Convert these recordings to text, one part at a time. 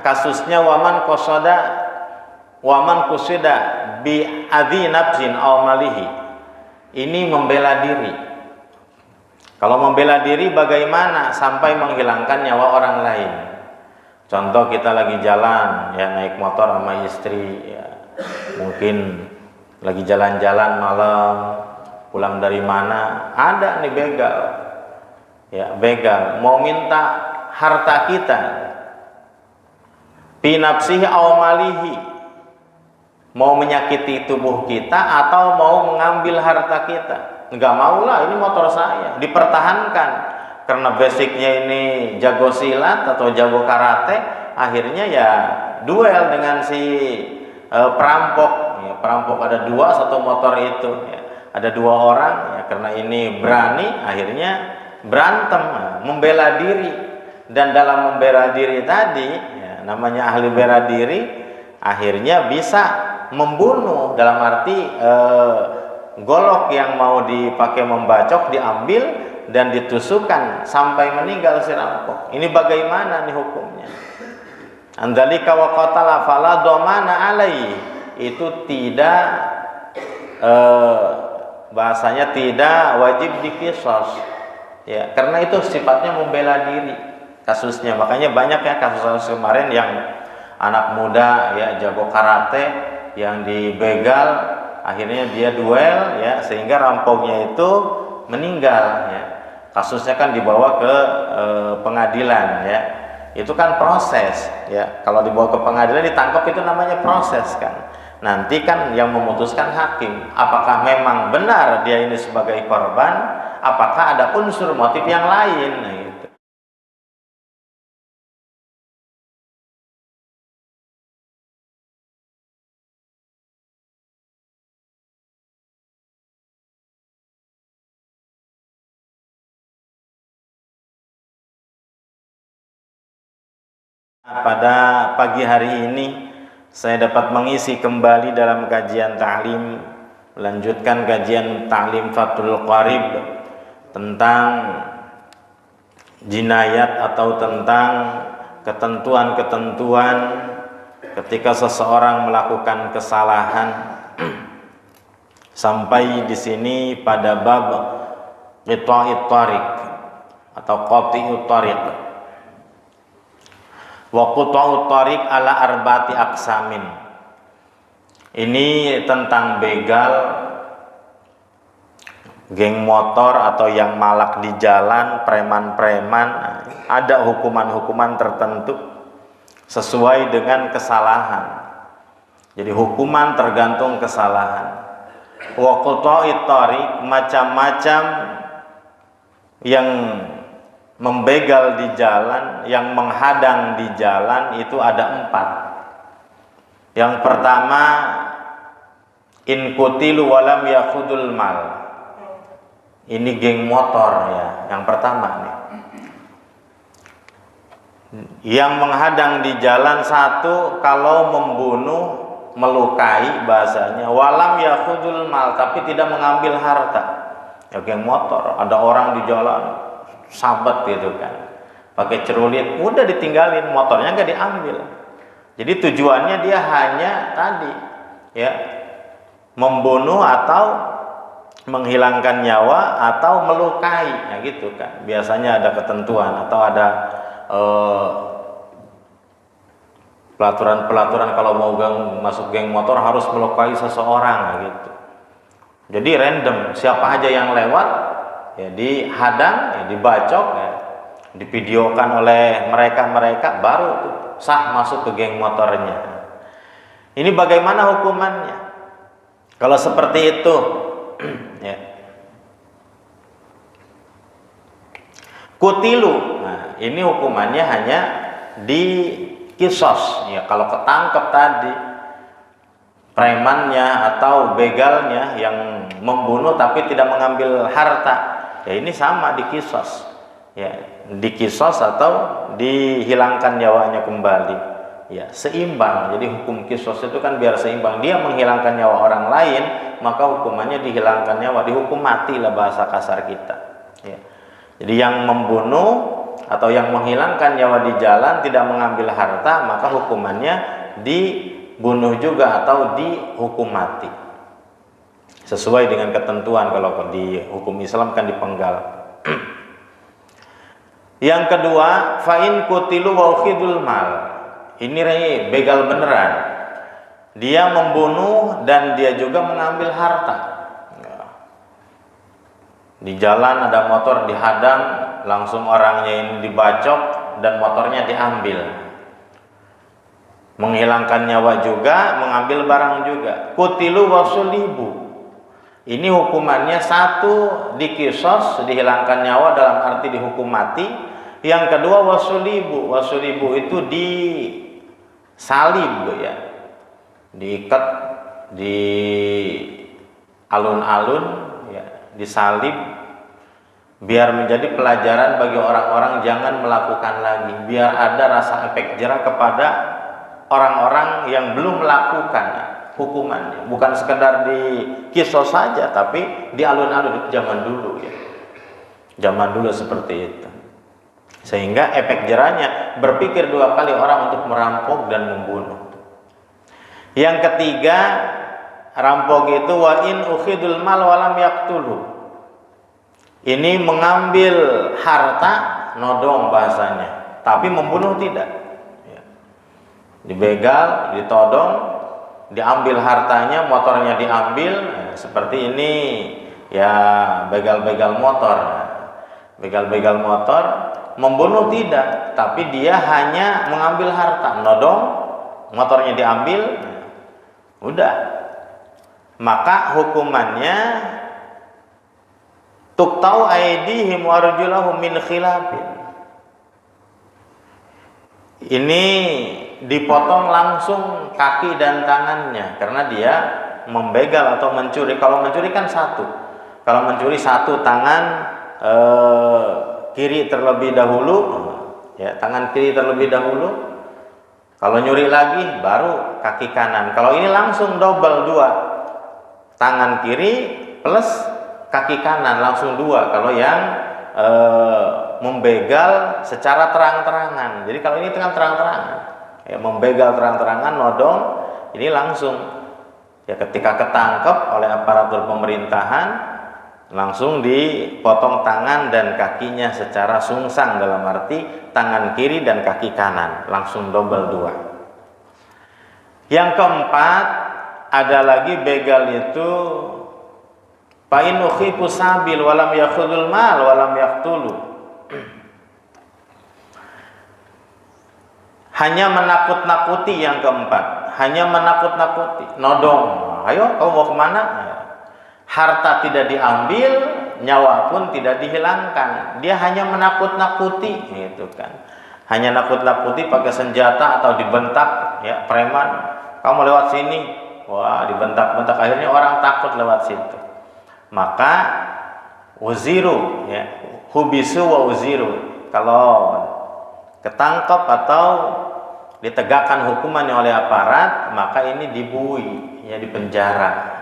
kasusnya waman kusida bi adzi nafsin aw malihi. Ini membela diri. Kalau membela diri bagaimana sampai menghilangkan nyawa orang lain? Contoh kita lagi jalan ya, naik motor sama istri ya, mungkin lagi jalan-jalan malam, pulang dari mana, ada nih begal. Ya, begal mau minta harta kita. Fi nafsihi aw malihi. Mau menyakiti tubuh kita atau mau mengambil harta kita. Enggak maulah, ini motor saya, dipertahankan karena basicnya ini jago silat atau jago karate, akhirnya ya duel dengan si perampok ya, perampok ada dua, satu motor itu ya, ada dua orang ya, karena ini berani akhirnya berantem, membela diri. Dan dalam membela diri tadi ya, namanya ahli bela diri, akhirnya bisa membunuh, dalam arti golok yang mau dipakai membacok diambil dan ditusukkan sampai meninggal si rampok. Ini bagaimana nih hukumnya? Andalika wa qatala fala domana alaihi. Itu tidak bahasanya tidak wajib diqisas ya, karena itu sifatnya membela diri kasusnya. Makanya banyak ya kasus-kasus kemarin yang anak muda ya jago karate yang dibegal, akhirnya dia duel ya, sehingga rampoknya itu meninggal ya. Kasusnya kan dibawa ke pengadilan ya. Itu kan proses ya. Kalau dibawa ke pengadilan ditangkap itu namanya proses kan. Nanti kan yang memutuskan hakim, apakah memang benar dia ini sebagai korban, apakah ada unsur motif yang lain. Nah, gitu. Pada pagi hari ini saya dapat mengisi kembali dalam kajian ta'lim, melanjutkan kajian ta'lim Fathul Qarib tentang jinayat atau tentang ketentuan-ketentuan ketika seseorang melakukan kesalahan. Sampai di sini pada bab qita'it thariq atau qati'ut thariq. Wa quta'ut thariq ala arba'ati aqsamin. Ini tentang begal, geng motor atau yang malak di jalan, preman-preman. Ada hukuman-hukuman tertentu sesuai dengan kesalahan. Jadi hukuman tergantung kesalahan. Wa quta'it thariq, macam-macam yang membegal di jalan, yang menghadang di jalan itu ada 4. Yang pertama, in qutilu walam yakhudul mal. Ini geng motor ya, yang pertama nih. Yang menghadang di jalan, satu, kalau membunuh, melukai bahasanya, walam yakhudul mal, tapi tidak mengambil harta. Ya geng motor, ada orang di jalan sabat gitu kan, pakai cerulit, udah ditinggalin, motornya nggak diambil. Jadi tujuannya dia hanya tadi ya, membunuh atau menghilangkan nyawa atau melukai, ya gitu kan. Biasanya ada ketentuan atau ada pelaturan-pelaturan kalau mau masuk geng motor harus melukai seseorang gitu. Jadi random, siapa aja yang lewat ya dihadang, ya dibacok, ya divideokan oleh mereka baru sah masuk ke geng motornya. Ini bagaimana hukumannya kalau seperti itu? Ya. Kutilu, nah ini hukumannya hanya di kisos ya. Kalau ketangkep tadi premannya atau begalnya yang membunuh tapi tidak mengambil harta, ya ini sama dikisos ya, dikisos atau dihilangkan nyawanya kembali ya, seimbang. Jadi hukum kisos itu kan biar seimbang, dia menghilangkan nyawa orang lain maka hukumannya dihilangkan nyawa, dihukum mati lah bahasa kasar kita ya. Jadi yang membunuh atau yang menghilangkan nyawa di jalan tidak mengambil harta, maka hukumannya dibunuh juga atau dihukum mati. Sesuai dengan ketentuan, kalau di hukum Islam kan dipenggal. Yang kedua, fa'in kutilu wa ukhidul mal. Ini begal beneran. Dia membunuh dan dia juga mengambil harta. Di jalan ada motor dihadang, langsung orangnya ini dibacok dan motornya diambil. Menghilangkan nyawa juga, mengambil barang juga. Kutilu wa sulibu. Ini hukumannya satu dikisos, dihilangkan nyawa dalam arti dihukum mati. Yang kedua wasulibu. Wasulibu itu disalib ya. Diikat di alun-alun ya, disalib biar menjadi pelajaran bagi orang-orang jangan melakukan lagi, biar ada rasa efek jerah kepada orang-orang yang belum melakukan hukumannya, bukan sekedar di kisos saja, tapi di alun-alun zaman dulu ya. Zaman dulu seperti itu. Sehingga efek jerahnya berpikir dua kali orang untuk merampok dan membunuh. Yang ketiga, rampok itu wa in ukhidul mal walam yaqtulu. Ini mengambil harta, nodong bahasanya, tapi membunuh tidak. Dibegal, ditodong, diambil hartanya, motornya diambil, seperti ini ya, begal-begal motor. Begal-begal motor, membunuh tidak, tapi dia hanya mengambil harta, nodong, motornya diambil, udah. Maka hukumannya tuqta'u aydihim wa arjuluhum min khilafin. Ini dipotong langsung kaki dan tangannya karena dia membegal atau mencuri. Kalau mencuri kan satu. Kalau mencuri satu, tangan kiri terlebih dahulu, ya, tangan kiri terlebih dahulu. Kalau nyuri lagi baru kaki kanan. Kalau ini langsung double, dua, tangan kiri plus kaki kanan, langsung dua. Kalau yang membegal secara terang-terangan. Jadi kalau ini dengan terang-terangan, ya, membegal terang-terangan, nodong, ini langsung ya, ketika ketangkep oleh aparatur pemerintahan langsung dipotong tangan dan kakinya secara sungsang, dalam arti tangan kiri dan kaki kanan langsung double, dua. Yang keempat, ada lagi begal itu fa'in ukhifu sabil walam yakhudul mal walam yaqtulu. Hanya menakut-nakuti. Yang keempat, hanya menakut-nakuti, nodong, ayo kamu mau kemana? Harta tidak diambil, nyawa pun tidak dihilangkan. Dia hanya menakut-nakuti, gitu kan. Hanya nakut-nakuti pakai senjata atau dibentak, ya, preman, kamu lewat sini, wah, dibentak-bentak, akhirnya orang takut lewat situ. Maka uziru, ya, hubisu wa uziru. Kalau ketangkep atau ditegakkan hukumannya oleh aparat, maka ini dibui, ya, dipenjara,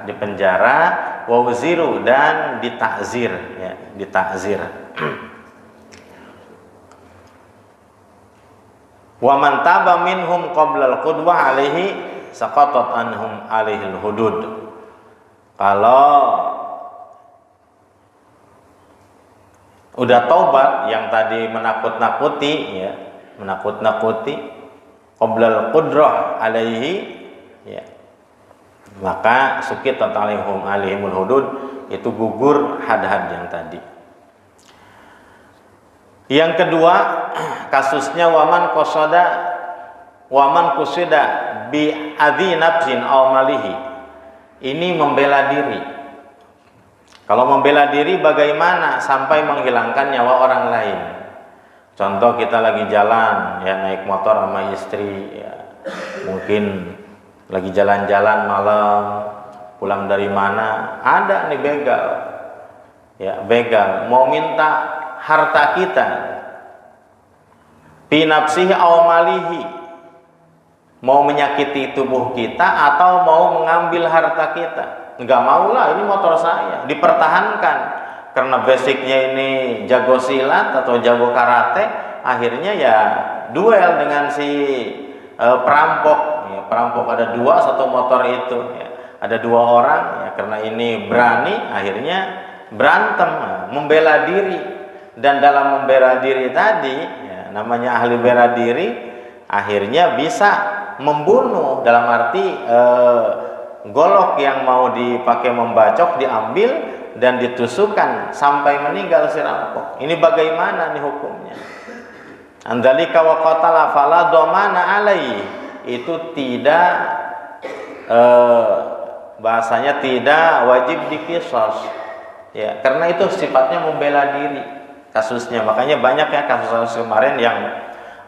wa uziru, dan ditakzir, ya, ditakzir. Wa man taba minhum qabla al-qudwah alaihi saqatat anhum alaihil hudud. Kalau udah taubat, yang tadi menakut-nakuti, ya, menakut-nakuti, qoblal qudrah alaihi, ya, maka suqitat alaihimul hudud, itu gugur had-had yang tadi. Yang kedua, kasusnya waman kusida bi adzi nafsin aw malihi. Ini membela diri. Kalau membela diri bagaimana sampai menghilangkan nyawa orang lain? Contoh, kita lagi jalan, ya, naik motor sama istri, ya, mungkin lagi jalan-jalan malam, pulang dari mana, ada nih begal, ya, begal mau minta harta kita, fi nafsihi aw malihi, mau menyakiti tubuh kita atau mau mengambil harta kita. Enggak maulah, ini motor saya, dipertahankan karena basicnya ini jago silat atau jago karate, akhirnya ya duel dengan si perampok. Ya, perampok ada dua, satu motor itu. Ya. Ada dua orang, ya, karena ini berani, akhirnya berantem, membela diri. Dan dalam membela diri tadi, ya, namanya ahli bela diri, akhirnya bisa membunuh, dalam arti golok yang mau dipakai membacok diambil dan ditusukkan sampai meninggal si rampok. Ini bagaimana nih hukumnya? Andalika wa qatala fala domana alaihi, itu tidak bahasanya tidak wajib diqisas, ya, karena itu sifatnya membela diri kasusnya. Makanya banyak ya kasus-kasus kemarin yang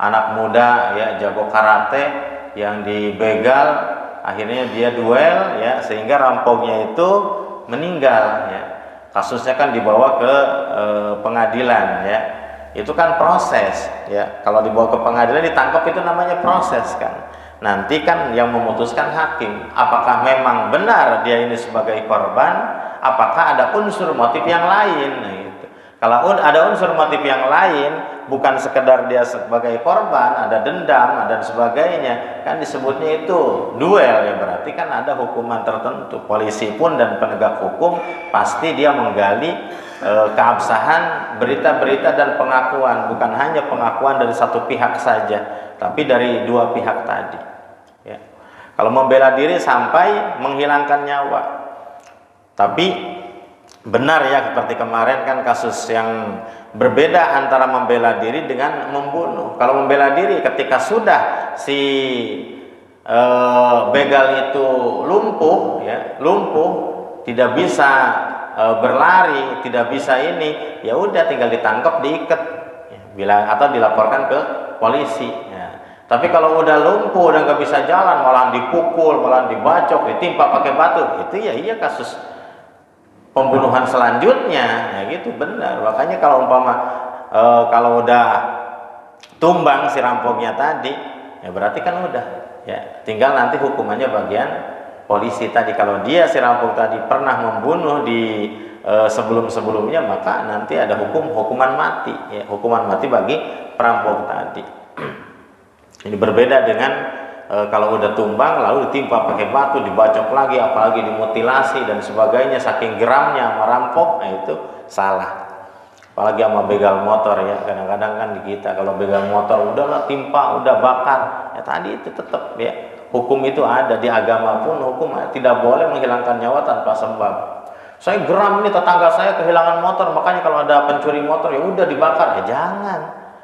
anak muda ya jago karate yang dibegal, akhirnya dia duel ya sehingga rampoknya itu meninggal ya. Kasusnya kan dibawa ke pengadilan ya. Itu kan proses ya. Kalau dibawa ke pengadilan ditangkap itu namanya proses kan. Nanti kan yang memutuskan hakim apakah memang benar dia ini sebagai korban, apakah ada unsur motif yang lain. Nah, gitu. Kalau ada unsur motif yang lain, bukan sekedar dia sebagai korban, ada dendam dan sebagainya, kan disebutnya itu duel ya, berarti kan ada hukuman tertentu. Polisi pun dan penegak hukum pasti dia menggali keabsahan berita-berita dan pengakuan, bukan hanya pengakuan dari satu pihak saja, tapi dari dua pihak tadi. Ya. Kalau membela diri sampai menghilangkan nyawa, tapi benar ya seperti kemarin kan kasus yang berbeda antara membela diri dengan membunuh. Kalau membela diri ketika sudah si begal itu lumpuh, ya, tidak bisa berlari, tidak bisa ini, ya udah tinggal ditangkap, diikat, ya, bilang atau dilaporkan ke polisi. Ya. Tapi kalau udah lumpuh dan nggak bisa jalan, malah dipukul, malah dibacok, ditimpa pakai batu, itu ya iya kasus pembunuhan selanjutnya, ya gitu benar. Makanya kalau umpama kalau udah tumbang si rampoknya tadi, ya berarti kan udah, ya tinggal nanti hukumannya bagian polisi tadi. Kalau dia si rampok tadi pernah membunuh di sebelum-sebelumnya, maka nanti ada hukuman mati, ya, hukuman mati bagi perampok tadi. Ini berbeda dengan kalau udah tumbang lalu ditimpa pakai batu, dibacok lagi, apalagi dimutilasi dan sebagainya, saking geramnya merampok, nah itu salah. Apalagi sama begal motor ya, kadang-kadang kan di kita kalau begal motor udahlah timpa, udah bakar, ya tadi itu tetap ya hukum itu ada di agama pun, hukum tidak boleh menghilangkan nyawa tanpa sebab. Saya geram nih, tetangga saya kehilangan motor, makanya kalau ada pencuri motor ya udah dibakar, ya jangan,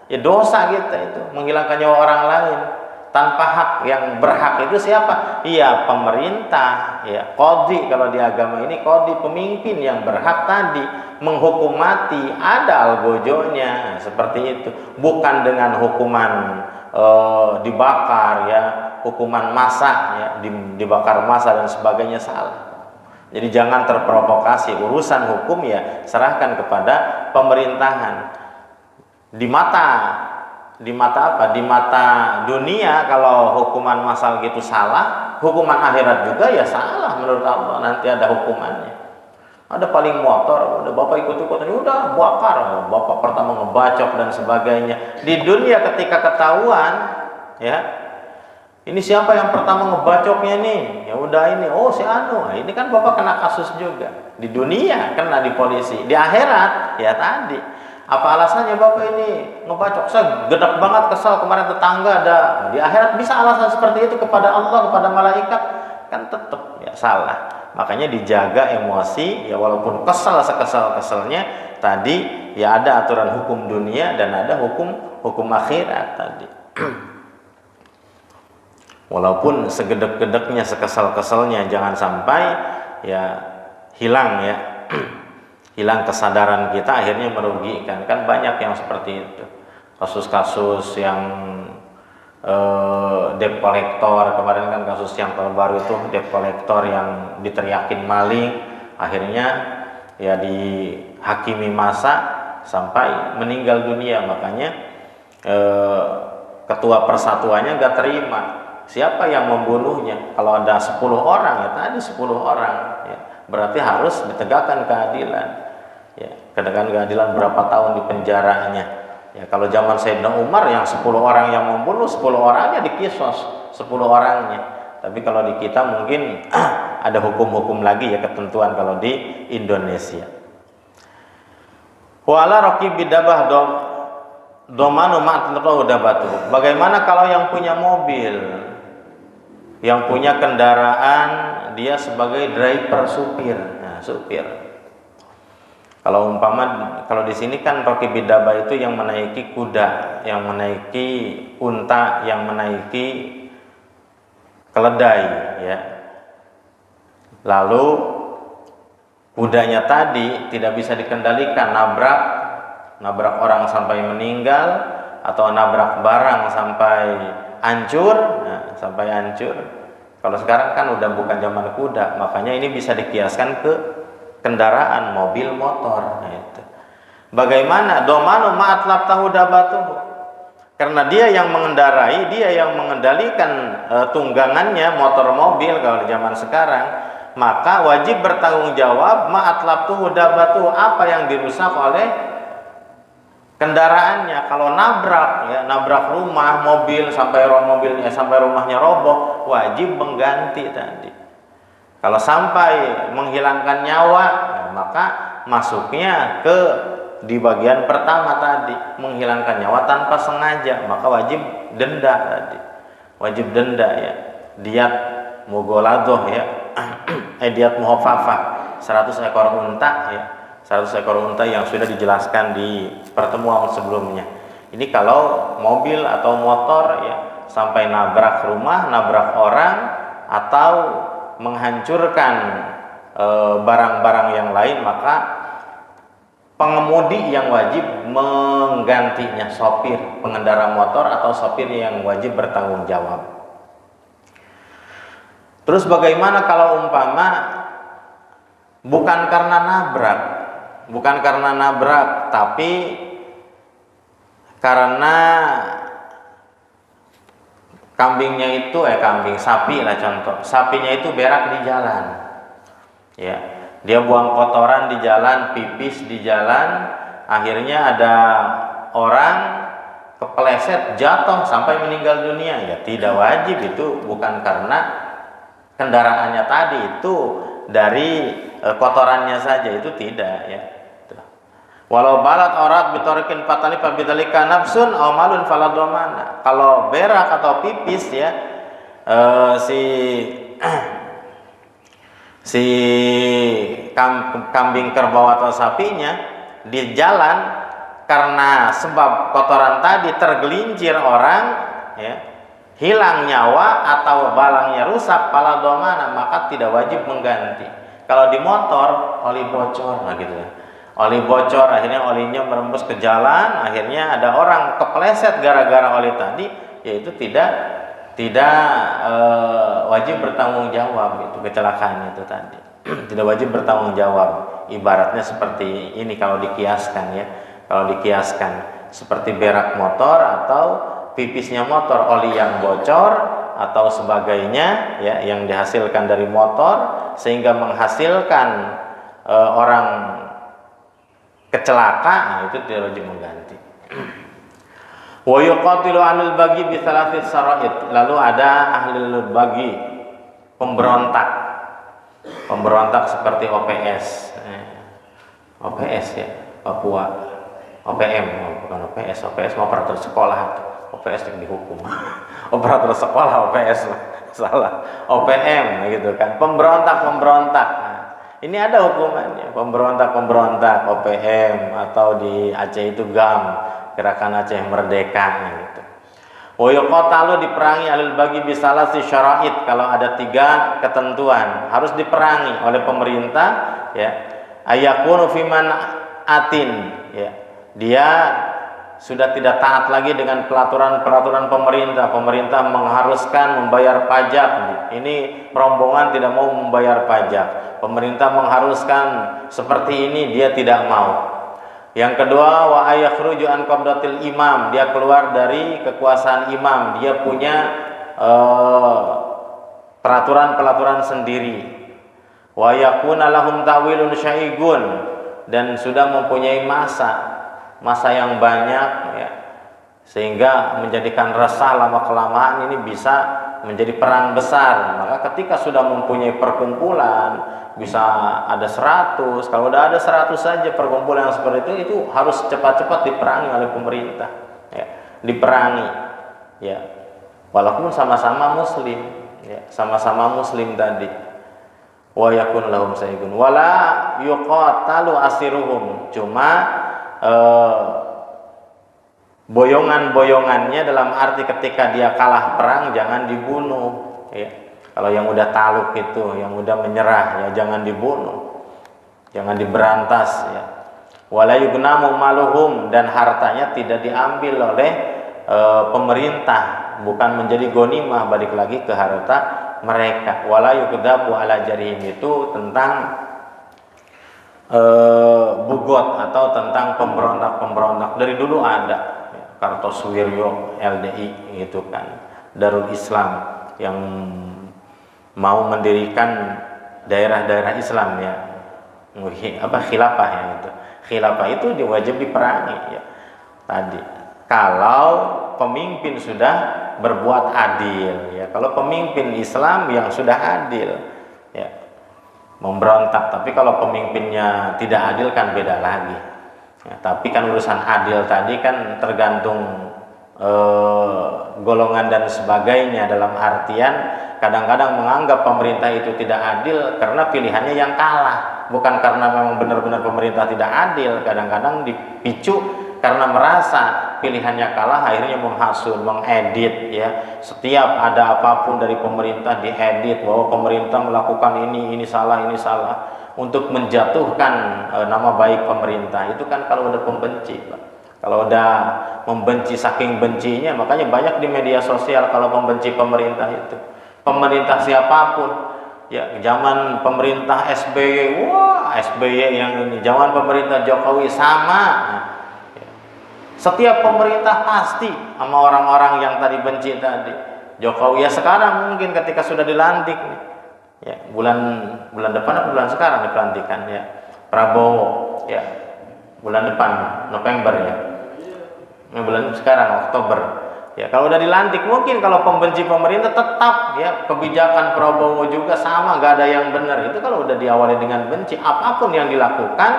ya dosa kita itu menghilangkan nyawa orang lain tanpa hak. Yang berhak itu siapa? Iya pemerintah, ya qadhi. Kalau di agama ini qadhi, pemimpin yang berhak tadi menghukum mati, ada algojonya seperti itu, bukan dengan hukuman dibakar ya, hukuman massa ya, dibakar massa dan sebagainya, salah. Jadi jangan terprovokasi, urusan hukum ya serahkan kepada pemerintahan. Di mata apa? Di mata dunia kalau hukuman massal gitu salah, hukuman akhirat juga ya salah menurut Allah, nanti ada hukumannya. Ada paling motor, udah bapak ikut-ikutan, udah bakar, bapak pertama ngebacok dan sebagainya. Di dunia ketika ketahuan, ya ini siapa yang pertama ngebacoknya nih? Ya udah ini, oh si Anu. Nah, ini kan bapak kena kasus juga. Di dunia kena di polisi, di akhirat ya tadi. Apa alasannya bapak ini ngebacok? Saya gedek banget, kesal kemarin tetangga ada. Nah, di akhirat bisa alasan seperti itu kepada Allah, kepada malaikat, kan tetap ya salah. Makanya dijaga emosi ya, walaupun kesal sekesal-kesalnya tadi ya ada aturan hukum dunia dan ada hukum akhirat tadi. Walaupun segedek-gedeknya, sekesal-kesalnya, jangan sampai ya hilang ya. Hilang kesadaran kita, akhirnya merugikan. Kan banyak yang seperti itu, kasus-kasus yang debt collector kemarin kan, kasus yang terbaru itu debt collector yang diteriakin maling, akhirnya ya dihakimi massa sampai meninggal dunia. Makanya ketua persatuannya gak terima siapa yang membunuhnya. Kalau ada 10 orang ya tadi 10 orang ya, berarti harus ditegakkan keadilan. Ya, kedekan keadilan berapa tahun di penjaranya. Ya kalau zaman Sayyidina Umar yang 10 orang yang membunuh, 10 orangnya dikisos, 10 orangnya. Tapi kalau di kita mungkin ada hukum-hukum lagi ya, ketentuan kalau di Indonesia. Wala raqibi dabah domanu ma'atlahu dabatu. Bagaimana kalau yang punya mobil, yang punya kendaraan, dia sebagai driver, supir. Nah, supir. Kalau umpama, kalau di sini kan raqibi dabah itu yang menaiki kuda, yang menaiki unta, yang menaiki keledai, ya. Lalu kudanya tadi tidak bisa dikendalikan, nabrak orang sampai meninggal, atau nabrak barang sampai hancur. Nah, sampai hancur. Kalau sekarang kan udah bukan zaman kuda, makanya ini bisa dikiaskan ke kendaraan, mobil, motor. Nah, itu. Bagaimana? Domanu ma'atlab tahu dabatuhu. Karena dia yang mengendarai, dia yang mengendalikan tunggangannya, motor, mobil kalau di zaman sekarang, maka wajib bertanggung jawab ma'atlab tahu dabatuhu, apa yang dirusak oleh kendaraannya. Kalau nabrak, ya, nabrak rumah, mobil sampai rumahnya roboh, wajib mengganti tadi. Kalau sampai menghilangkan nyawa, ya, maka masuknya ke di bagian pertama tadi, menghilangkan nyawa tanpa sengaja, maka wajib denda tadi. Wajib denda, ya. Diat mugoladoh, ya. Diat muhafafah, 100 ekor unta, ya. 100 ekor unta yang sudah dijelaskan di pertemuan sebelumnya. Ini kalau mobil atau motor, ya, sampai nabrak rumah, nabrak orang, atau menghancurkan barang-barang yang lain, maka pengemudi yang wajib menggantinya, sopir, pengendara motor atau sopir yang wajib bertanggung jawab. Terus bagaimana kalau umpama bukan karena nabrak, tapi karena sapi lah contoh. Sapinya itu berak di jalan. Ya, dia buang kotoran di jalan, pipis di jalan, akhirnya ada orang kepleset, jatuh sampai meninggal dunia. Ya, tidak wajib, itu bukan karena kendaraannya tadi, itu dari kotorannya saja, itu tidak, ya. Walau balat orat bitorikin fatali pabidalika nafsun aw malun faladomana. Kalau berak atau pipis, ya, si kambing, kerbau atau sapinya di jalan karena sebab kotoran tadi tergelincir orang, ya, hilang nyawa atau balangnya rusak, faladomana, maka tidak wajib mengganti. Kalau di motor oli bocor, nah gitu ya. Oli bocor, akhirnya olinya merembes ke jalan, akhirnya ada orang kepleset gara-gara oli tadi, yaitu tidak wajib bertanggung jawab, itu kecelakaan itu tadi. Tidak wajib bertanggung jawab. Ibaratnya seperti ini kalau dikiaskan, ya. Kalau dikiaskan seperti berak motor atau pipisnya motor, oli yang bocor atau sebagainya, ya, yang dihasilkan dari motor sehingga menghasilkan orang kecelakaan, itu tidak wajib mengganti. Wa yuqatilu ahlul bagi bi thalathis saraid. Lalu ada ahlul bagi, pemberontak seperti OPS, ya, Papua, OPM, bukan OPS mau operator sekolah, OPS yang dihukum. Operator sekolah OPS, salah, OPM gitu kan, pemberontak. Ini ada hukumannya, pemberontak OPM, atau di Aceh itu GAM, Gerakan Aceh Merdeka, gitu. Woyokotalu diperangi alil bagi bisalah si syara'id, kalau ada 3 ketentuan harus diperangi oleh pemerintah, ya. Ayakunu fiman atin, ya. Dia sudah tidak taat lagi dengan peraturan pemerintah. Pemerintah mengharuskan membayar pajak. Ini rombongan tidak mau membayar pajak. Pemerintah mengharuskan seperti ini, dia tidak mau. Yang kedua, wa ayakhruju an qabdatil imam, dia keluar dari kekuasaan imam, dia punya peraturan sendiri. Wa yakuna lahum ta'wilun syaigun, dan sudah mempunyai masa masa yang banyak, ya, sehingga menjadikan resah lama-kelamaan ini bisa menjadi perang besar. Maka ketika sudah mempunyai perkumpulan, bisa ada 100, kalau udah ada 100 saja perkumpulan yang seperti itu harus cepat-cepat diperangi oleh pemerintah, ya, diperangi, ya, walaupun sama-sama muslim, ya, sama-sama muslim tadi. Wa yakun lahum saygun wala yuqatalu asiruhum, cuma boyongan-boyongannya dalam arti ketika dia kalah perang jangan dibunuh, ya. Kalau yang udah taluk itu, yang udah menyerah, ya jangan dibunuh, jangan diberantas, ya. Wala yugnamu maluhum, dan hartanya tidak diambil oleh pemerintah, bukan menjadi gonimah, balik lagi ke harta mereka. Wala yugdabu ala jarihim, itu tentang bugot atau tentang pemberontak-pemberontak. Dari dulu ada Kartosuwiryo LDI itu kan, Darul Islam, yang mau mendirikan daerah-daerah Islam, ya, khilafah, ya, itu khilafah itu wajib diperangi, ya. Tadi kalau pemimpin sudah berbuat adil, ya, kalau pemimpin Islam yang sudah adil, ya, memberontak. Tapi kalau pemimpinnya tidak adil kan beda lagi. Ya, tapi kan urusan adil tadi kan tergantung golongan dan sebagainya, dalam artian kadang-kadang menganggap pemerintah itu tidak adil karena pilihannya yang kalah, bukan karena memang benar-benar pemerintah tidak adil. Kadang-kadang dipicu karena merasa pilihannya kalah, akhirnya menghasut, mengedit, ya. Setiap ada apapun dari pemerintah diedit bahwa pemerintah melakukan ini salah, untuk menjatuhkan nama baik pemerintah. Itu kan kalau udah pembenci, Pak. Kalau udah membenci saking bencinya, makanya banyak di media sosial kalau membenci pemerintah itu, pemerintah siapapun, ya, zaman pemerintah SBY, wah SBY yang ini, zaman pemerintah Jokowi sama, ya. Setiap pemerintah pasti sama orang-orang yang tadi benci tadi. Jokowi ya sekarang mungkin ketika sudah dilantik nih, ya, bulan depan atau bulan sekarang dipelantikan, ya, Prabowo, ya, bulan depan November, ya, bulan sekarang Oktober, ya. Kalau udah dilantik, mungkin kalau pembenci pemerintah tetap, ya, kebijakan Prabowo juga sama, nggak ada yang benar. Itu kalau udah diawali dengan benci, apapun yang dilakukan,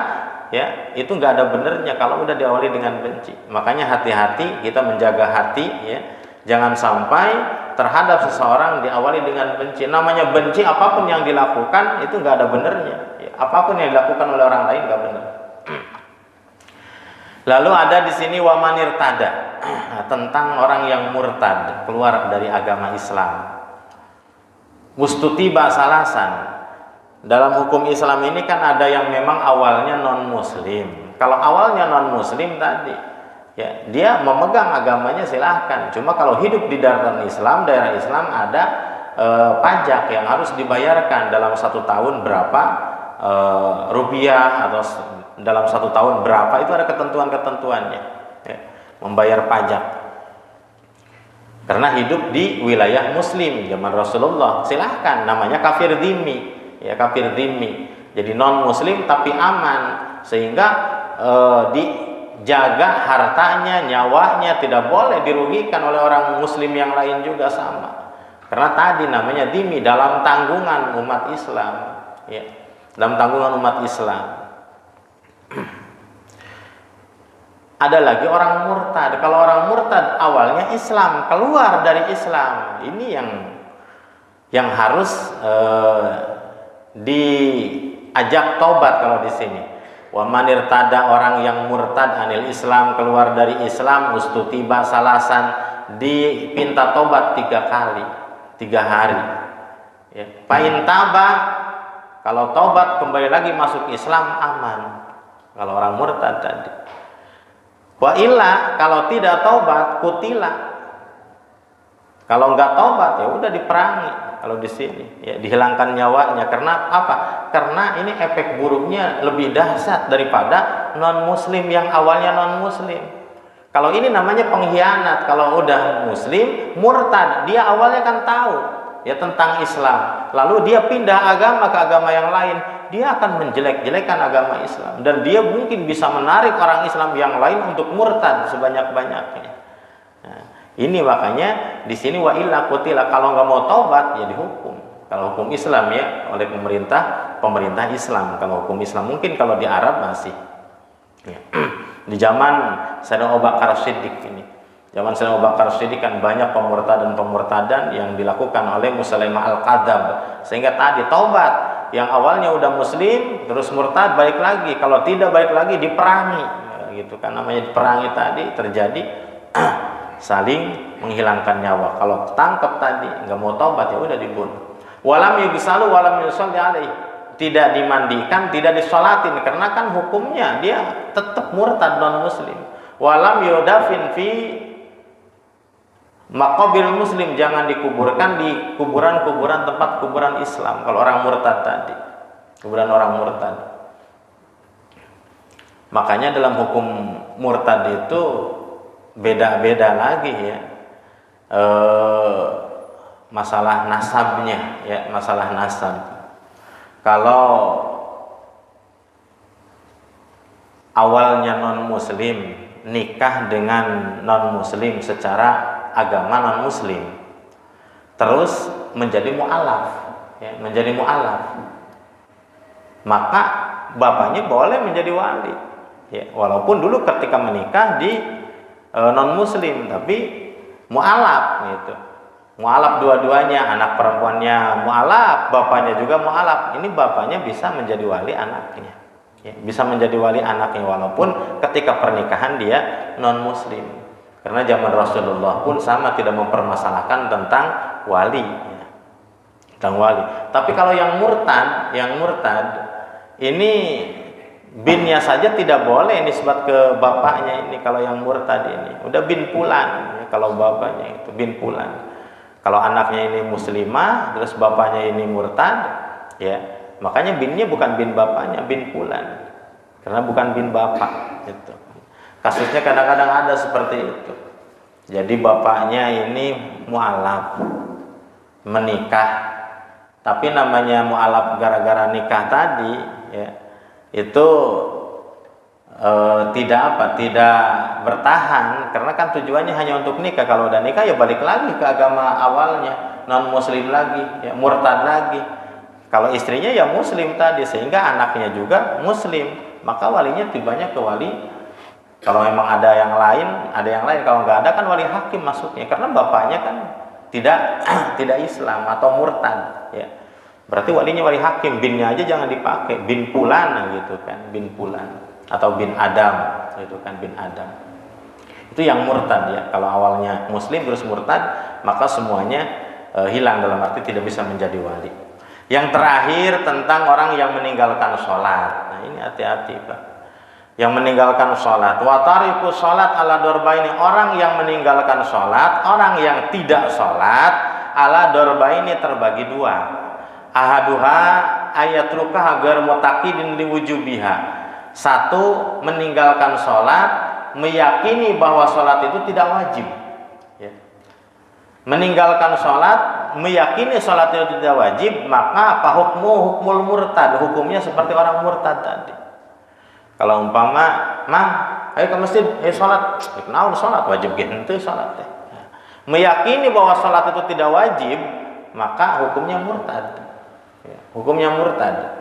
ya, itu nggak ada benernya kalau udah diawali dengan benci. Makanya hati-hati kita menjaga hati, ya, jangan sampai terhadap seseorang diawali dengan benci. Namanya benci, apapun yang dilakukan itu nggak ada benernya, ya. Apapun yang dilakukan oleh orang lain nggak benar. Lalu ada di sini wamanir tada, tentang orang yang murtad, keluar dari agama Islam. Mustutiba salasan. Dalam hukum Islam ini kan ada yang memang awalnya non muslim. Kalau awalnya non muslim tadi, ya, dia memegang agamanya silahkan. Cuma kalau hidup di daerah Islam ada pajak yang harus dibayarkan dalam 1 tahun berapa rupiah, atau dalam 1 tahun berapa, itu ada ketentuan-ketentuannya, ya, membayar pajak karena hidup di wilayah muslim zaman Rasulullah. Silahkan, namanya kafir dhimmi, ya, kafir dhimmi, jadi non muslim tapi aman, sehingga dijaga hartanya, nyawanya, tidak boleh dirugikan oleh orang muslim yang lain juga sama, karena tadi namanya dhimmi, dalam tanggungan umat Islam, ya, dalam tanggungan umat Islam. Ada lagi orang murtad. Kalau orang murtad awalnya Islam, keluar dari Islam, ini yang harus diajak tobat kalau di sini. Wa manir tada, orang yang murtad anil Islam, keluar dari Islam, ustutiba salasan, dipinta tobat 3 kali, 3 hari, ya. Pain taba, kalau tobat kembali lagi masuk Islam, aman. Kalau orang murtad tadi. Wa illa, kalau tidak tobat, kutila. Kalau enggak tobat, ya udah diperangi. Kalau di sini, ya, dihilangkan nyawanya. Karena apa? Karena ini efek buruknya lebih dahsyat daripada non muslim yang awalnya non muslim. Kalau ini namanya pengkhianat. Kalau udah muslim, murtad, dia awalnya kan tahu, ya, tentang Islam, lalu dia pindah agama ke agama yang lain, dia akan menjelek-jelekan agama Islam, dan dia mungkin bisa menarik orang Islam yang lain untuk murtad sebanyak-banyaknya. Nah, ini makanya di sini wa illa qutila, kalau nggak mau taubat ya dihukum. Kalau hukum Islam ya oleh pemerintah Islam. Kalau hukum Islam mungkin kalau di Arab masih. Ya. Di zaman Sayyidina Abu Bakar Siddiq ini, zaman Sayyidina Abu Bakar Siddiq kan banyak pemurtadan yang dilakukan oleh Musailimah Al-Kadzdzab, sehingga tadi taubat yang awalnya udah muslim terus murtad balik lagi, kalau tidak balik lagi diperangi, ya, gitu kan, namanya diperangi tadi terjadi saling menghilangkan nyawa. Kalau tangkap tadi nggak mau taubat ya udah dibunuh. Walam yughsalu walam yusalli alaihi, tidak dimandikan, tidak disolatin, karena kan hukumnya dia tetap murtad non muslim. Walam yudafin fi maqabir muslim, jangan dikuburkan di kuburan-kuburan tempat kuburan Islam kalau orang murtad tadi, kuburan orang murtad. Makanya dalam hukum murtad itu beda-beda lagi ya, masalah nasabnya ya, masalah nasab. Kalau awalnya non muslim nikah dengan non muslim secara agama non muslim, terus menjadi mu'alaf ya, menjadi mu'alaf, maka bapaknya boleh menjadi wali ya, walaupun dulu ketika menikah di non muslim tapi mu'alaf gitu. Mu'alaf dua-duanya, anak perempuannya mu'alaf, bapaknya juga mu'alaf. Ini bapaknya bisa menjadi wali anaknya ya, bisa menjadi wali anaknya walaupun ketika pernikahan dia non muslim, karena zaman Rasulullah pun sama, tidak mempermasalahkan tentang wali ya, tentang wali. Tapi kalau yang murtad ini binnya saja tidak boleh nisbat ke bapaknya. Ini kalau yang murtad ini udah bin fulan ya, kalau bapaknya itu bin fulan. Kalau anaknya ini muslimah terus bapaknya ini murtad ya, makanya binnya bukan bin bapaknya, bin fulan, karena bukan bin bapak gitu. Kasusnya kadang-kadang ada seperti itu. Jadi bapaknya ini mu'alaf menikah, tapi namanya mu'alaf gara-gara nikah tadi ya, itu tidak bertahan, karena kan tujuannya hanya untuk nikah. Kalau udah nikah ya balik lagi ke agama awalnya, non muslim lagi ya, murtad lagi. Kalau istrinya ya muslim tadi, sehingga anaknya juga muslim, maka walinya tibanya ke wali. Kalau memang ada yang lain, kalau nggak ada kan wali hakim masuknya, karena bapaknya kan tidak Islam atau murtad ya. Berarti walinya wali hakim, binnya aja jangan dipakai, bin fulan gitu kan, bin fulan atau bin Adam itu kan, bin Adam. Itu yang murtad ya. Kalau awalnya muslim terus murtad, maka semuanya hilang, dalam arti tidak bisa menjadi wali. Yang terakhir tentang orang yang meninggalkan sholat. Nah ini hati-hati Pak, yang meninggalkan sholat. Wa tariku sholat ala dorbaini, orang yang meninggalkan sholat, orang yang tidak sholat ala dorbaini terbagi dua. Ahaduha ayatruka agar mutakidin liwujubiha. Satu, meninggalkan sholat meyakini bahwa sholat itu tidak wajib ya. Meninggalkan sholat meyakini sholat itu tidak wajib, maka apa hukmul murtad, hukumnya seperti orang murtad tadi. Kalau umpama, mang, ayo ke masjid, ayo sholat, kenal sholat wajib gitu sholat teh. Meyakini bahwa sholat itu tidak wajib, maka hukumnya murtad ya, hukumnya murtad.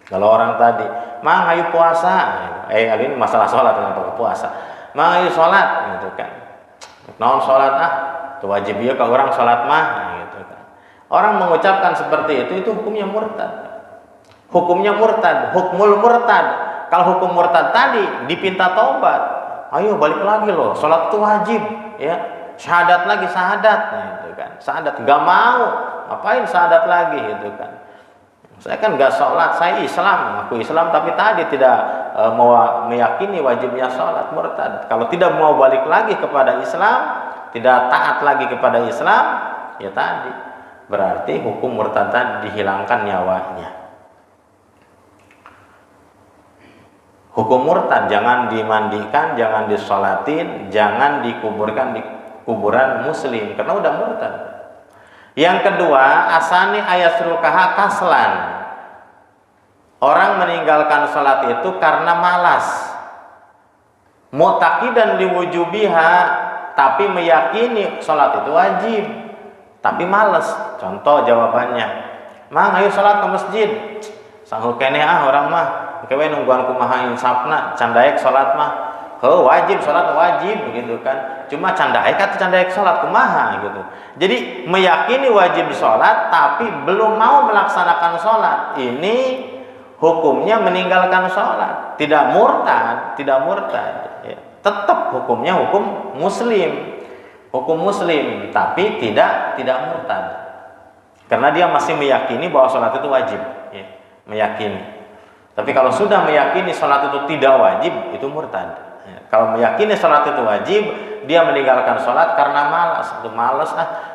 Kalau orang tadi, mang ayo puasa, kali ini masalah sholat dengan puasa, mang ayo sholat, gitu kan. Non sholat itu wajib ya kalau orang sholat mah, gitu kan. Orang mengucapkan seperti itu hukumnya murtad. Hukumnya murtad, hukmul murtad. Kalau hukum murtad tadi dipinta taubat, ayo balik lagi loh, sholat itu wajib, ya. Syahadat lagi syahadat, gitu kan. Syahadat nggak mau, ngapain syahadat lagi, gitu kan. Saya kan nggak sholat, saya Islam, aku Islam, tapi tadi tidak mau meyakini wajibnya sholat, murtad. Kalau tidak mau balik lagi kepada Islam, tidak taat lagi kepada Islam, ya tadi berarti hukum murtad dihilangkan nyawanya. Hukum murtad jangan dimandikan, jangan disolatin, jangan dikuburkan di kuburan muslim, karena udah murtad. Yang kedua, asani ayasrukaha kaslan, orang meninggalkan sholat itu karena malas. Mu'taqidan liwujubiha, tapi meyakini sholat itu wajib, tapi malas. Contoh jawabannya, mang ayo sholat ke masjid. Sanggup kene orang mah, kewe nungguan kumaha insapna, candaek sholat mah. Wajib sholat wajib begitu kan. Cuma candaek atau candaek sholat kumaha gitu. Jadi meyakini wajib sholat tapi belum mau melaksanakan sholat. Ini hukumnya meninggalkan sholat, tidak murtad, ya. Tetap hukumnya hukum muslim, tapi tidak murtad, karena dia masih meyakini bahwa sholat itu wajib, ya. Meyakini. Tapi kalau sudah meyakini sholat itu tidak wajib, itu murtad. Ya. Kalau meyakini sholat itu wajib, dia meninggalkan sholat karena malas. Itu malas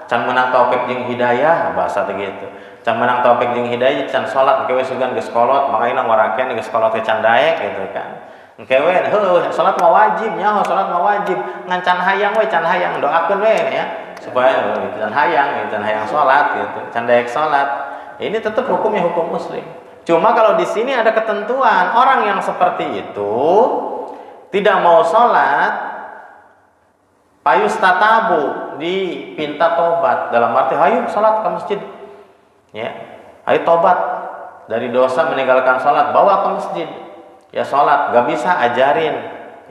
can menang taufik jeung hidayah, bahasa begitu. Can menang taufik jeung hidayah can salat kewe sugan geus kolot makanya ngarakeun geus kolot ke can daek gitu kan. Kewe salat mah wajib nya, salat mah wajib. Ngan can hayang we can hayang doakeun we ya supaya can hayang salat gitu. Can daek salat. Ini tetap hukumnya hukum muslim. Cuma kalau di sini ada ketentuan, orang yang seperti itu tidak mau salat payus tatabu, dipinta tobat, dalam arti hayu salat ke masjid. Ya, ayo tobat dari dosa meninggalkan sholat, bawa ke masjid. Ya sholat, gak bisa ajarin.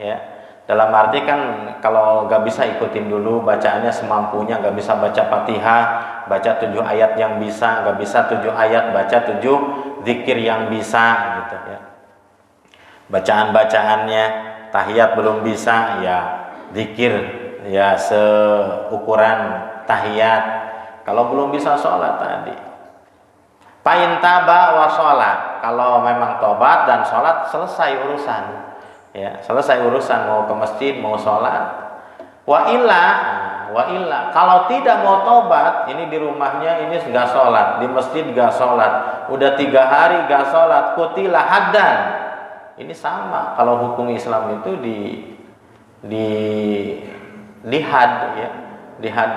Ya, dalam arti kan kalau gak bisa ikutin dulu bacaannya semampunya, gak bisa baca Fatihah, baca 7 ayat yang bisa, gak bisa 7 ayat, baca 7 zikir yang bisa gitu ya. Bacaan-bacaannya, tahiyat belum bisa, ya zikir ya seukuran tahiyat. Kalau belum bisa sholat tadi. Pain taba wa sholat, kalau memang tobat dan sholat selesai urusan, ya selesai urusan, mau ke masjid mau sholat. Wa illa kalau tidak mau tobat, ini di rumahnya ini gak sholat, di masjid gak sholat, udah 3 hari gak sholat, kutilah haddan. Ini sama, kalau hukum Islam itu dihad ya,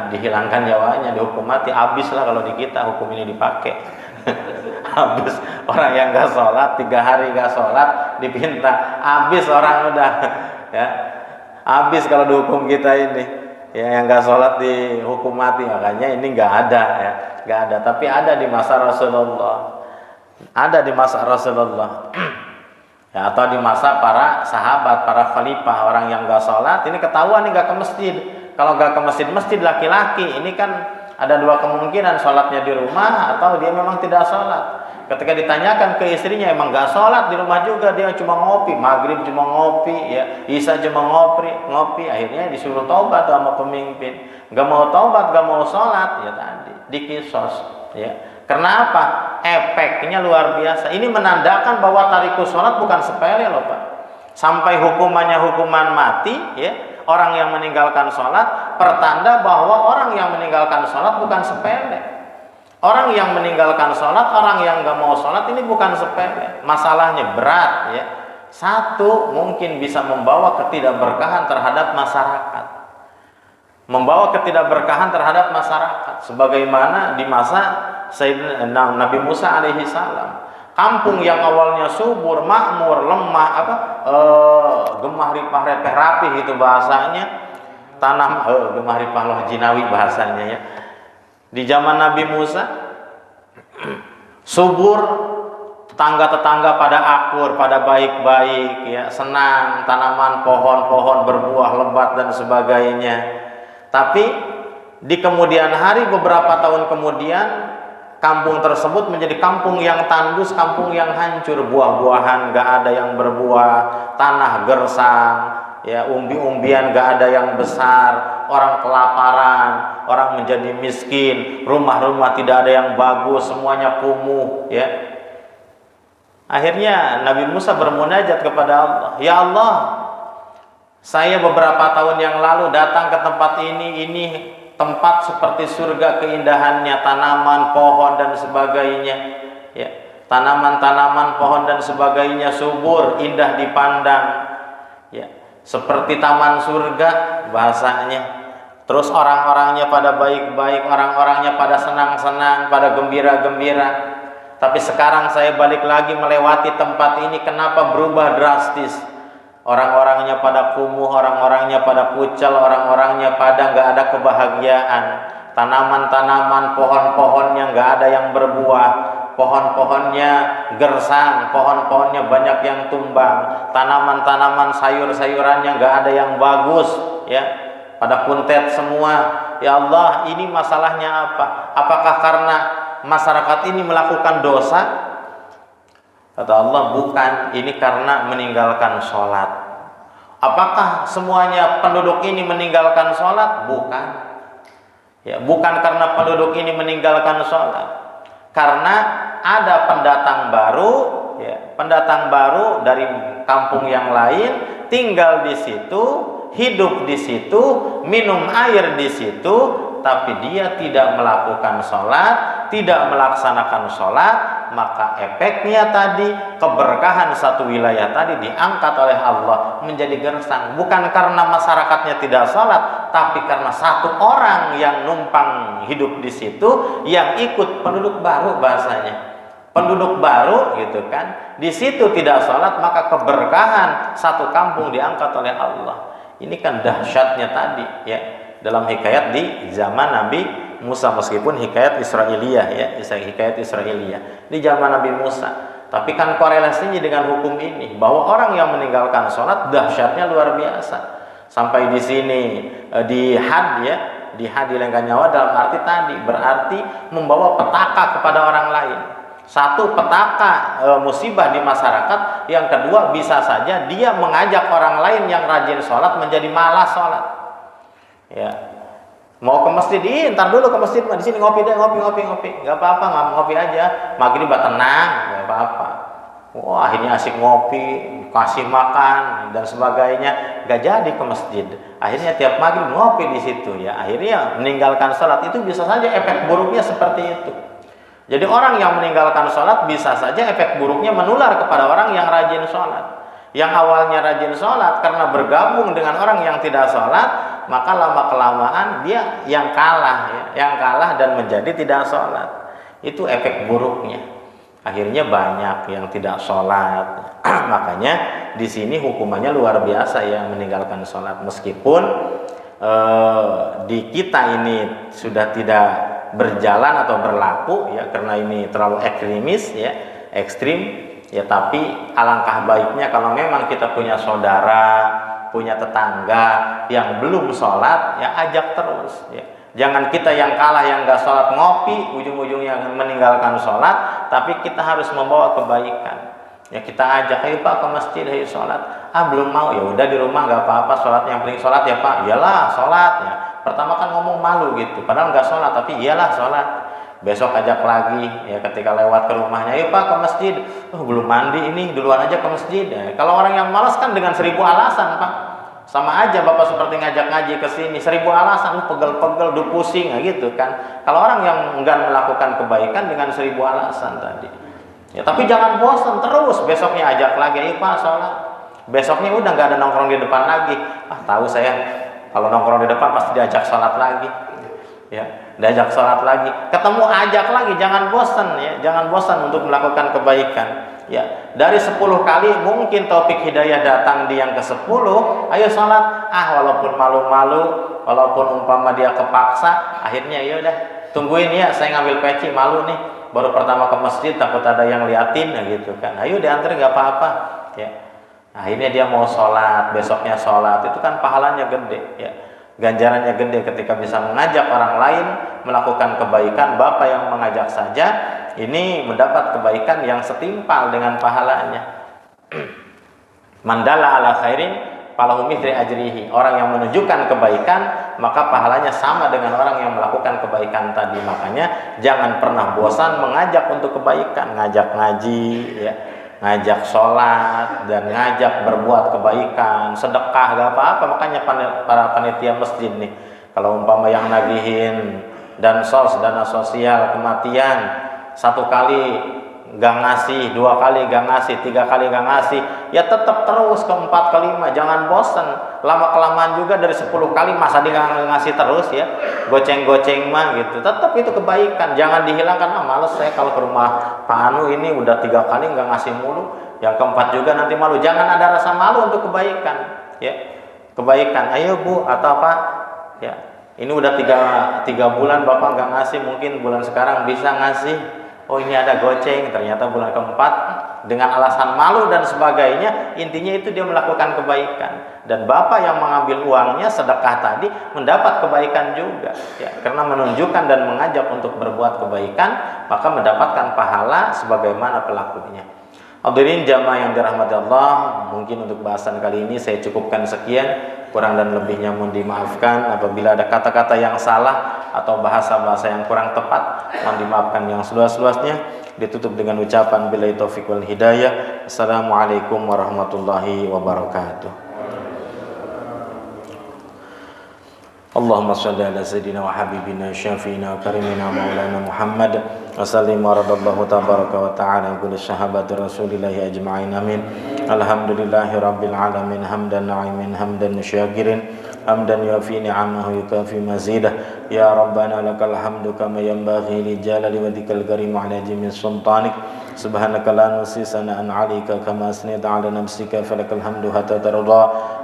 dihilangkan nyawanya, dihukum mati, habis lah kalau di kita hukum ini dipakai. Habis orang yang gak sholat 3 hari gak sholat dipinta, habis orang udah ya, habis kalau dihukum kita ini ya, yang gak sholat dihukum mati. Makanya ini gak ada ya, gak ada, tapi ada di masa Rasulullah, ada di masa Rasulullah ya, atau di masa para sahabat, para khalifah. Orang yang gak sholat ini ketahuan nih gak ke masjid. Kalau gak ke masjid laki-laki ini kan ada 2 kemungkinan, sholatnya di rumah atau dia memang tidak sholat. Ketika ditanyakan ke istrinya, emang gak sholat di rumah juga, dia cuma ngopi, maghrib cuma ngopi, ya isya cuma ngopi. Akhirnya disuruh taubat sama pemimpin. Gak mau taubat, gak mau sholat, ya tadi dikisos. Ya, kenapa? Efeknya luar biasa. Ini menandakan bahwa tarikus sholat bukan sepele loh Pak. Sampai hukumannya hukuman mati, ya. Orang yang meninggalkan sholat, pertanda bahwa orang yang meninggalkan sholat bukan sepele. Orang yang meninggalkan sholat, orang yang gak mau sholat ini bukan sepele. Masalahnya berat ya. 1, mungkin bisa membawa ketidakberkahan terhadap masyarakat. Membawa ketidakberkahan terhadap masyarakat. Sebagaimana di masa Sayyidina Nabi Musa alaihi salam. Kampung yang awalnya subur, makmur, lemah, gemah ripah repeh rapih itu bahasanya, tanam gemah ripah loh jinawi bahasanya ya. Di zaman Nabi Musa subur, tetangga-tetangga pada akur, pada baik-baik ya, senang, tanaman pohon-pohon berbuah lebat dan sebagainya. Tapi di kemudian hari, beberapa tahun kemudian, kampung tersebut menjadi kampung yang tandus, kampung yang hancur, buah-buahan gak ada yang berbuah, tanah gersang, ya umbi-umbian gak ada yang besar, orang kelaparan, orang menjadi miskin, rumah-rumah tidak ada yang bagus, semuanya kumuh, ya. Akhirnya Nabi Musa bermunajat kepada Allah, ya Allah, saya beberapa tahun yang lalu datang ke tempat ini tempat seperti surga keindahannya, tanaman, pohon dan sebagainya, ya. Tanaman-tanaman, pohon dan sebagainya subur, indah dipandang, ya. Seperti taman surga bahasanya. Terus orang-orangnya pada baik-baik, orang-orangnya pada senang-senang, pada gembira-gembira. Tapi sekarang saya balik lagi melewati tempat ini, kenapa berubah drastis? Orang-orangnya pada kumuh, orang-orangnya pada pucal, orang-orangnya pada nggak ada kebahagiaan. Tanaman-tanaman, pohon-pohonnya nggak ada yang berbuah, pohon-pohonnya gersang, pohon-pohonnya banyak yang tumbang, tanaman-tanaman sayur-sayurannya nggak ada yang bagus, ya, pada kuntet semua. Ya Allah, ini masalahnya apa? Apakah karena masyarakat ini melakukan dosa? Kata Allah, bukan, ini karena meninggalkan sholat. Apakah semuanya penduduk ini meninggalkan sholat? Bukan. Ya, bukan karena penduduk ini meninggalkan sholat. Karena ada pendatang baru, ya, pendatang baru dari kampung yang lain, tinggal di situ, hidup di situ, minum air di situ, tapi dia tidak melakukan sholat, tidak melaksanakan sholat, maka efeknya tadi, keberkahan satu wilayah tadi diangkat oleh Allah menjadi gersang. Bukan karena masyarakatnya tidak sholat, tapi karena satu orang yang numpang hidup di situ, yang ikut penduduk baru bahasanya. Penduduk baru gitu kan, di situ tidak sholat, maka keberkahan satu kampung diangkat oleh Allah. Ini kan dahsyatnya tadi, ya, dalam hikayat di zaman Nabi Musa, meskipun hikayat Israiliyah, ya, hikayat Israiliyah di zaman Nabi Musa. Tapi kan korelasinya dengan hukum ini, bahwa orang yang meninggalkan sholat dahsyatnya luar biasa. Sampai di sini di had, ya, di had dilengkan nyawa dalam arti tadi berarti membawa petaka kepada orang lain. Satu, petaka musibah di masyarakat. Yang kedua, bisa saja dia mengajak orang lain yang rajin sholat menjadi malas sholat. Ya, mau ke masjid, ntar dulu ke masjid, di sini ngopi deh, ngopi, nggak apa-apa, nggak ngopi aja. Maghrib tenang, nggak apa-apa. Wah, ini asik ngopi, kasih makan dan sebagainya, nggak jadi ke masjid. Akhirnya tiap maghrib ngopi di situ, ya. Akhirnya meninggalkan sholat. Itu bisa saja efek buruknya seperti itu. Jadi orang yang meninggalkan sholat bisa saja efek buruknya menular kepada orang yang rajin sholat. Yang awalnya rajin sholat, karena bergabung dengan orang yang tidak sholat, maka lama-kelamaan dia yang kalah, ya, yang kalah dan menjadi tidak sholat. Itu efek buruknya. Akhirnya banyak yang tidak sholat. Makanya di sini hukumannya luar biasa, ya, meninggalkan sholat. Meskipun di kita ini sudah tidak berjalan atau berlaku, ya, karena ini terlalu ekstremis, ya, ekstrim, ya, tapi alangkah baiknya kalau memang kita punya saudara, punya tetangga yang belum sholat, ya, ajak terus, ya. Jangan kita yang kalah, yang nggak sholat ngopi, ujung-ujungnya meninggalkan sholat, tapi kita harus membawa kebaikan. Ya, kita ajak, ayo Pak ke masjid, ayo sholat. Ah, belum mau, ya udah di rumah nggak apa-apa, sholat yang penting sholat ya Pak. Iyalah sholat, ya. Pertama kan ngomong malu gitu, padahal nggak sholat, tapi iyalah sholat. Besok ajak lagi, ya, ketika lewat ke rumahnya, ayo Pak ke masjid. Oh, belum mandi ini, duluan aja ke masjid. Ya, kalau orang yang malas kan dengan 1000 alasan, Pak. Sama aja Bapak seperti ngajak ngaji ke sini, 1000 alasan, pegel-pegel, pusing, ya, gitu kan. Kalau orang yang enggan melakukan kebaikan dengan 1000 alasan tadi. Ya, tapi jangan bosan terus, besoknya ajak lagi, ayo Pak sholat. Besoknya udah nggak ada nongkrong di depan lagi. Ah, tahu saya kalau nongkrong di depan pasti diajak sholat lagi. Ya, diajak sholat lagi, ketemu ajak lagi, jangan bosan, ya, jangan bosan untuk melakukan kebaikan. Ya, dari 10 kali mungkin taufik hidayah datang di yang ke-10, ayo sholat. Ah, walaupun malu-malu, walaupun umpama dia kepaksa, akhirnya ya udah, tungguin ya, saya ngambil peci, malu nih, baru pertama ke masjid takut ada yang liatin, ya, gitu kan. Ayo diantar nggak apa-apa, ya. Akhirnya dia mau sholat, besoknya sholat, itu kan pahalanya gede, ya. Ganjarannya gede ketika bisa mengajak orang lain melakukan kebaikan. Bapak yang mengajak saja ini mendapat kebaikan yang setimpal dengan pahalanya. Mandala ala khairin falahu mithli ajrihi. Orang yang menunjukkan kebaikan maka pahalanya sama dengan orang yang melakukan kebaikan tadi. Makanya jangan pernah bosan mengajak untuk kebaikan, ngajak ngaji, ya, ngajak sholat, dan ngajak berbuat kebaikan, sedekah, gak apa-apa. Makanya para panitia masjid nih, kalau umpama yang nagihin dan sos, dana sosial kematian, 1 kali gak ngasih, 2 kali gak ngasih, 3 kali gak ngasih, ya tetap terus ke 4 ke 5, jangan bosen. Lama kelamaan juga dari 10 kali masa dia gak ngasih terus ya, goceng-goceng mah gitu, tetap itu kebaikan, jangan dihilangkan. Males saya kalau ke rumah Pak Anu ini udah 3 kali gak ngasih mulu, yang keempat juga nanti malu. Jangan ada rasa malu untuk kebaikan ya, kebaikan. Ayo Bu atau apa ya, ini udah 3 bulan Bapak gak ngasih, mungkin bulan sekarang bisa ngasih. Oh ini ada goceng, ternyata bulan keempat dengan alasan malu dan sebagainya, intinya itu dia melakukan kebaikan. Dan Bapak yang mengambil uangnya sedekah tadi mendapat kebaikan juga ya, karena menunjukkan dan mengajak untuk berbuat kebaikan, maka mendapatkan pahala sebagaimana pelakunya. Hadirin jamaah yang dirahmati Allah, mungkin untuk bahasan kali ini saya cukupkan sekian, kurang dan lebihnya mohon dimaafkan. Apabila ada kata-kata yang salah atau bahasa-bahasa yang kurang tepat, mohon dimaafkan yang seluas-luasnya. Ditutup dengan ucapan billahi taufiq wal hidayah. Assalamualaikum warahmatullahi wabarakatuh. Allahumma salli ala sayyidina wa habibina syafiina wa karimina maulana Muhammad wa sallim wa radallahu tabaraka wa ta'ala kulli sahabati rasulillahi ajma'in amin. Alhamdulillahi rabbil alamin hamdan na'imin hamdan syakirin hamdan yuafi ni'amahu yukafi mazidah. Ya Rabbana lakal hamdu kama yanbaghi li jalali wajhikal karim ala jami sultanik. Subhanaka la nuhsi sana'an 'alaika kama asnayta 'ala nafsika falakal hamdu hatta tarda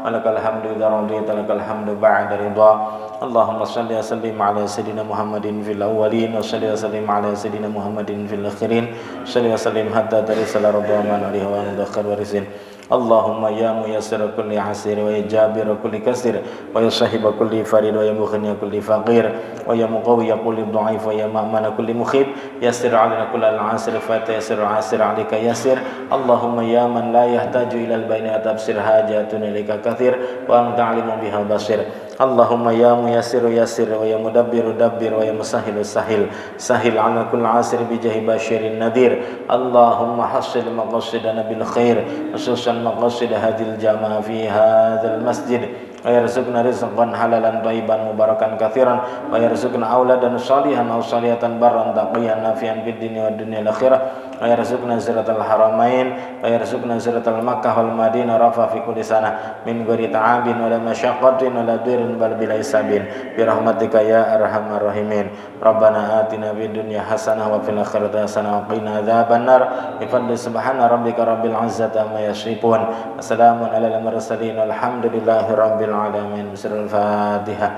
wa lakal hamdu idza radita lakal hamdu ba'da ridha. Allahumma salli wa sallim ala sayyidina Muhammadin fil awwalin wa salli wa sallim ala sayyidina Muhammadin fil akhirin. Salli wa sallim hatta tarisala radha man alihi wa ndakhar warisin. Allahumma ya muyassir kulli asir wa ya jabir kulli kasir wa ya sahib kulli farid wa ya mughni kulli faqir wa ya muqawi kulli dhaif wa ya ma'mana kulli mukhib yassir 'alaina kull al-'asr fa tayassir 'asir 'alaika yassir. Allahumma ya man la yahtaju ila al-baina tabsir hajatuna ilaika kathir wa anta 'alimun biha basir. Allahumma ya muyassiru yassir wa ya mudabbiru dabbir wa ya musahhilu sahil sahil 'ala kulli 'asir bi jahi basyirin nadir. Allahumma hassil maqasidana bil khair khususan maqasid hadhil jamaah fi hadzal masjid wa yarzuqna rizqan halalan thayyiban mubarakan katsiran wa yarzuqna auladan shalihan aw salihatan barran taqiyan nafi'an fid dunya wad dunya al akhirah wa yarzuqna ziyaratal haramain wa yarzuqna ziyaratal makkah wal madinah rafa fi kulli sana min ghairi ta'abin wa la masyaqqatin wa la dirin bal bila hisabin bi rahmatika ya arhamar rahimin. Rabbana atina fid dunya hasanah wa fil akhirati hasanah wa qina adzabannar bi fadli subhana rabbika rabbil izzati amma yasifun. Assalamun alal mursalin walhamdulillahi rabbil alamin. Bismillahirrahmanirrahim.